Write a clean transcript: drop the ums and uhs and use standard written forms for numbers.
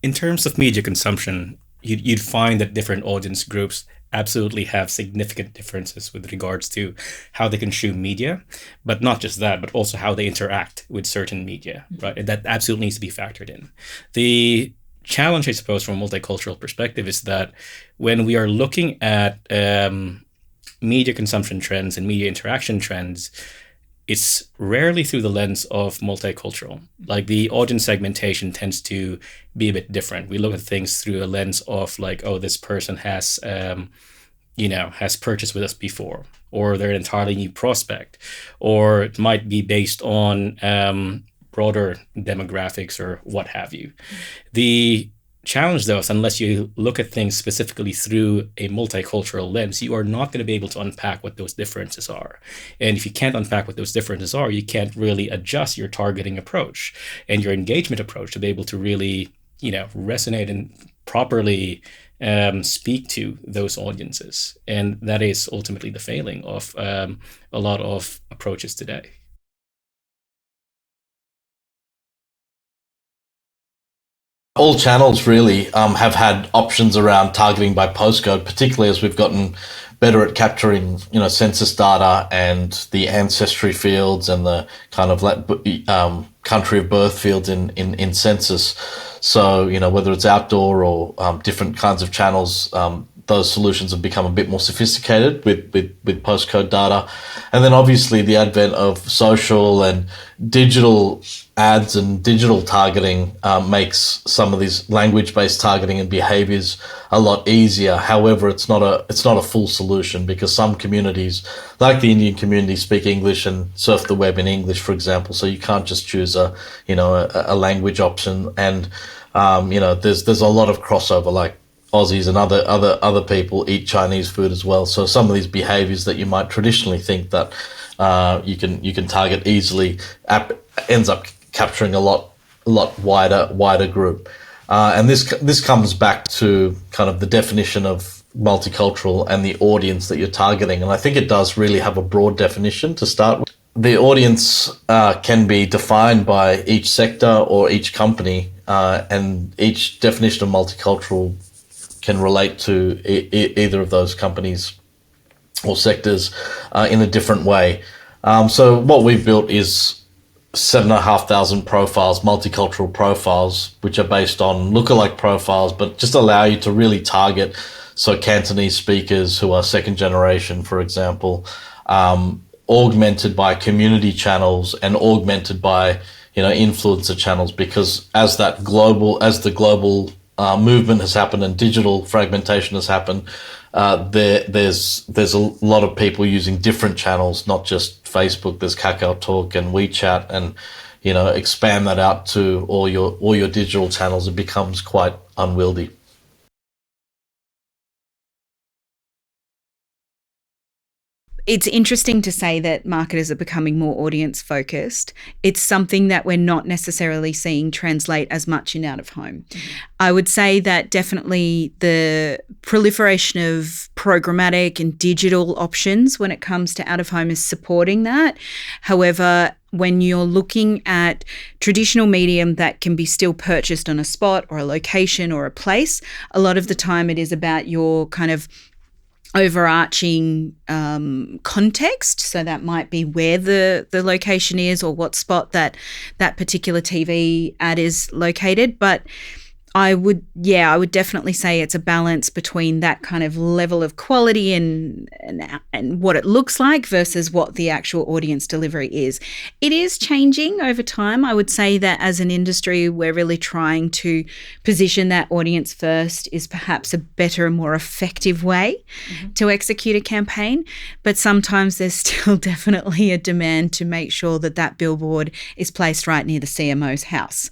In terms of media consumption, you'd find that different audience groups absolutely have significant differences with regards to how they consume media, but not just that, but also how they interact with certain media, right? And that absolutely needs to be factored in. The challenge, I suppose, from a multicultural perspective is that when we are looking at media consumption trends and media interaction trends, it's rarely through the lens of multicultural. Like the audience segmentation tends to be a bit different. We look at things through a lens of like, oh, this person has purchased with us before, or they're an entirely new prospect, or it might be based on broader demographics or what have you. The challenge, though, is unless you look at things specifically through a multicultural lens, you are not going to be able to unpack what those differences are. And if you can't unpack what those differences are, you can't really adjust your targeting approach and your engagement approach to be able to really, resonate and properly speak to those audiences. And that is ultimately the failing of a lot of approaches today. All channels really have had options around targeting by postcode, particularly as we've gotten better at capturing, census data and the ancestry fields and the kind of country of birth fields in census. So, whether it's outdoor or different kinds of channels, those solutions have become a bit more sophisticated with postcode data. And then obviously the advent of social and digital ads and digital targeting makes some of these language-based targeting and behaviors a lot easier. However, it's not a full solution, because some communities, like the Indian community, speak English and surf the web in English, for example. So you can't just choose a language option. And there's a lot of crossover, like Aussies and other people eat Chinese food as well. So some of these behaviors that you might traditionally think that you can target easily ends up capturing a lot wider group. And this comes back to kind of the definition of multicultural and the audience that you're targeting. And I think it does really have a broad definition to start with. The audience can be defined by each sector or each company, and each definition of multicultural can relate to either of those companies or sectors in a different way. So what we've built is 7,500 profiles, multicultural profiles, which are based on lookalike profiles, but just allow you to really target. So Cantonese speakers who are second generation, for example, augmented by community channels and augmented by, influencer channels, because as the global movement has happened and digital fragmentation has happened, there's a lot of people using different channels, not just Facebook. There's Kakao Talk and WeChat, and expand that out to all your digital channels. It becomes quite unwieldy. It's interesting to say that marketers are becoming more audience focused. It's something that we're not necessarily seeing translate as much in out of home. I would say that definitely the proliferation of programmatic and digital options when it comes to out of home is supporting that. However, when you're looking at traditional medium that can be still purchased on a spot or a location or a place, a lot of the time it is about your kind of overarching context. So that might be where the location is or what spot that particular TV ad is located. But I would definitely say it's a balance between that kind of level of quality and what it looks like versus what the actual audience delivery is. It is changing over time. I would say that as an industry, we're really trying to position that audience first is perhaps a better, more effective way to execute a campaign. But sometimes there's still definitely a demand to make sure that billboard is placed right near the CMO's house.